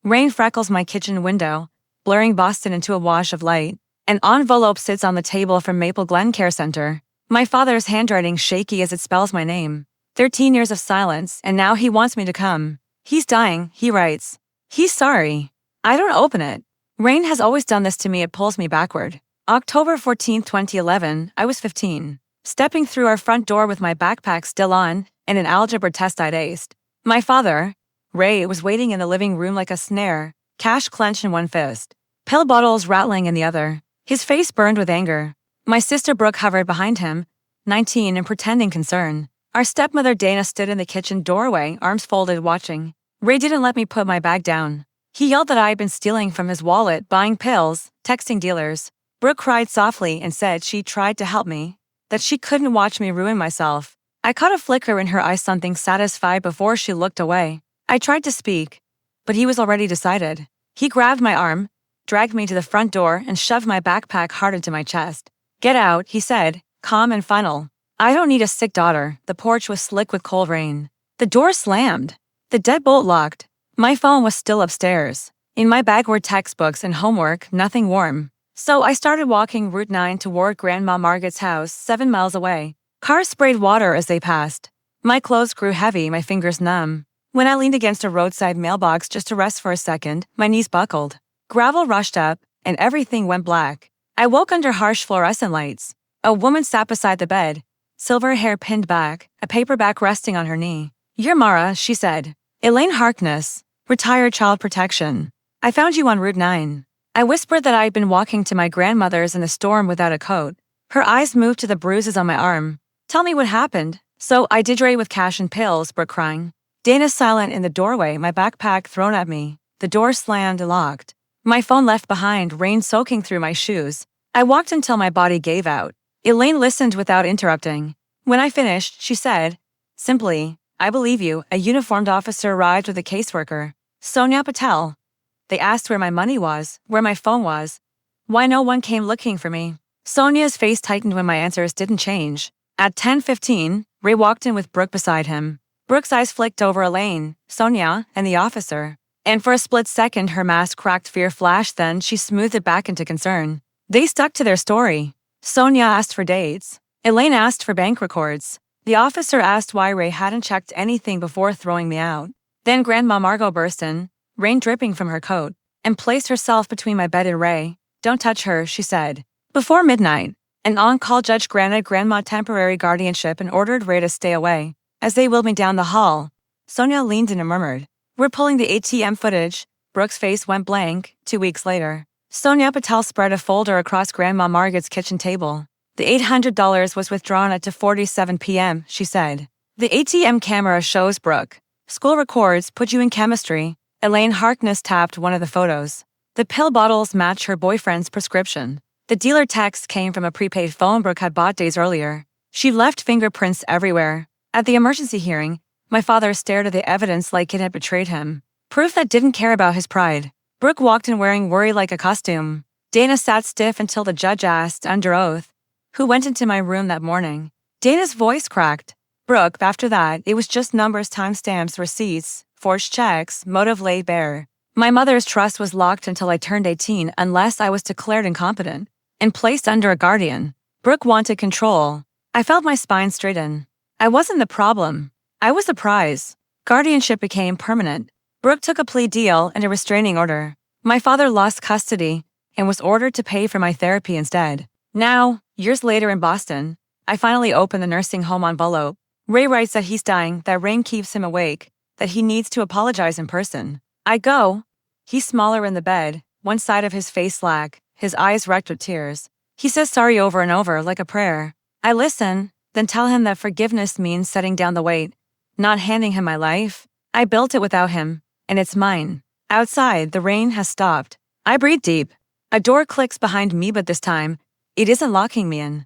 Rain freckles my kitchen window, blurring Boston into a wash of light. An envelope sits on the table from Maple Glen Care Center. My father's handwriting shaky as it spells my name. 13 years of silence, and now he wants me to come. He's dying, he writes. He's sorry. I don't open it. Rain has always done this to me, it pulls me backward. October 14, 2011, I was 15. Stepping through our front door with my backpack still on, and an algebra test I'd aced. My father, Ray, was waiting in the living room like a snare, cash clenched in one fist, pill bottles rattling in the other. His face burned with anger. My sister Brooke hovered behind him, 19 and pretending concern. Our stepmother Dana stood in the kitchen doorway, arms folded, watching. Ray didn't let me put my bag down. He yelled that I had been stealing from his wallet, buying pills, texting dealers. Brooke cried softly and said she tried to help me, that she couldn't watch me ruin myself. I caught a flicker in her eyes, something satisfied before she looked away. I tried to speak, but he was already decided. He grabbed my arm, dragged me to the front door, and shoved my backpack hard into my chest. Get out, he said, calm and final. I don't need a sick daughter. The porch was slick with cold rain. The door slammed. The deadbolt locked. My phone was still upstairs. In my bag were textbooks and homework, nothing warm. So I started walking Route 9 toward Grandma Margaret's house, 7 miles away. Cars sprayed water as they passed. My clothes grew heavy, my fingers numb. When I leaned against a roadside mailbox just to rest for a second, my knees buckled. Gravel rushed up, and everything went black. I woke under harsh fluorescent lights. A woman sat beside the bed, silver hair pinned back, a paperback resting on her knee. You're Mara, she said. Elaine Harkness, retired child protection. I found you on Route 9. I whispered that I had been walking to my grandmother's in the storm without a coat. Her eyes moved to the bruises on my arm. Tell me what happened. So I did Ray with cash and pills, Brooke crying. Dana silent in the doorway, my backpack thrown at me. The door slammed and locked. My phone left behind, rain soaking through my shoes. I walked until my body gave out. Elaine listened without interrupting. When I finished, she said, simply, I believe you. A uniformed officer arrived with a caseworker. Sonia Patel. They asked where my money was, where my phone was. Why no one came looking for me. Sonia's face tightened when my answers didn't change. At 10:15, Ray walked in with Brooke beside him. Brooke's eyes flicked over Elaine, Sonia, and the officer. And for a split second her mask cracked fear flashed, then she smoothed it back into concern. They stuck to their story. Sonia asked for dates. Elaine asked for bank records. The officer asked why Ray hadn't checked anything before throwing me out. Then Grandma Margot burst in, rain dripping from her coat, and placed herself between my bed and Ray. Don't touch her, she said. Before midnight, an on-call judge granted Grandma temporary guardianship and ordered Ray to stay away. As they wheeled me down the hall, Sonia leaned in and murmured, we're pulling the ATM footage. Brooke's face went blank. 2 weeks later, Sonia Patel spread a folder across Grandma Margaret's kitchen table. The $800 was withdrawn at 2:47 p.m., she said. The ATM camera shows Brooke. School records put you in chemistry. Elaine Harkness tapped one of the photos. The pill bottles match her boyfriend's prescription. The dealer text came from a prepaid phone Brooke had bought days earlier. She left fingerprints everywhere. At the emergency hearing, my father stared at the evidence like it had betrayed him. Proof that didn't care about his pride. Brooke walked in wearing worry like a costume. Dana sat stiff until the judge asked, under oath, who went into my room that morning. Dana's voice cracked. Brooke, after that, it was just numbers, timestamps, receipts, forged checks, motive laid bare. My mother's trust was locked until I turned 18 unless I was declared incompetent and placed under a guardian. Brooke wanted control. I felt my spine straighten. I wasn't the problem. I was the prize. Guardianship became permanent. Brooke took a plea deal and a restraining order. My father lost custody and was ordered to pay for my therapy instead. Now, years later in Boston, I finally opened the nursing home envelope. Ray writes that he's dying, that rain keeps him awake, that he needs to apologize in person. I go. He's smaller in the bed, one side of his face slack, his eyes wrecked with tears. He says sorry over and over like a prayer. I listen, then tell him that forgiveness means setting down the weight, not handing him my life. I built it without him, and it's mine. Outside, the rain has stopped. I breathe deep. A door clicks behind me, but this time, it isn't locking me in.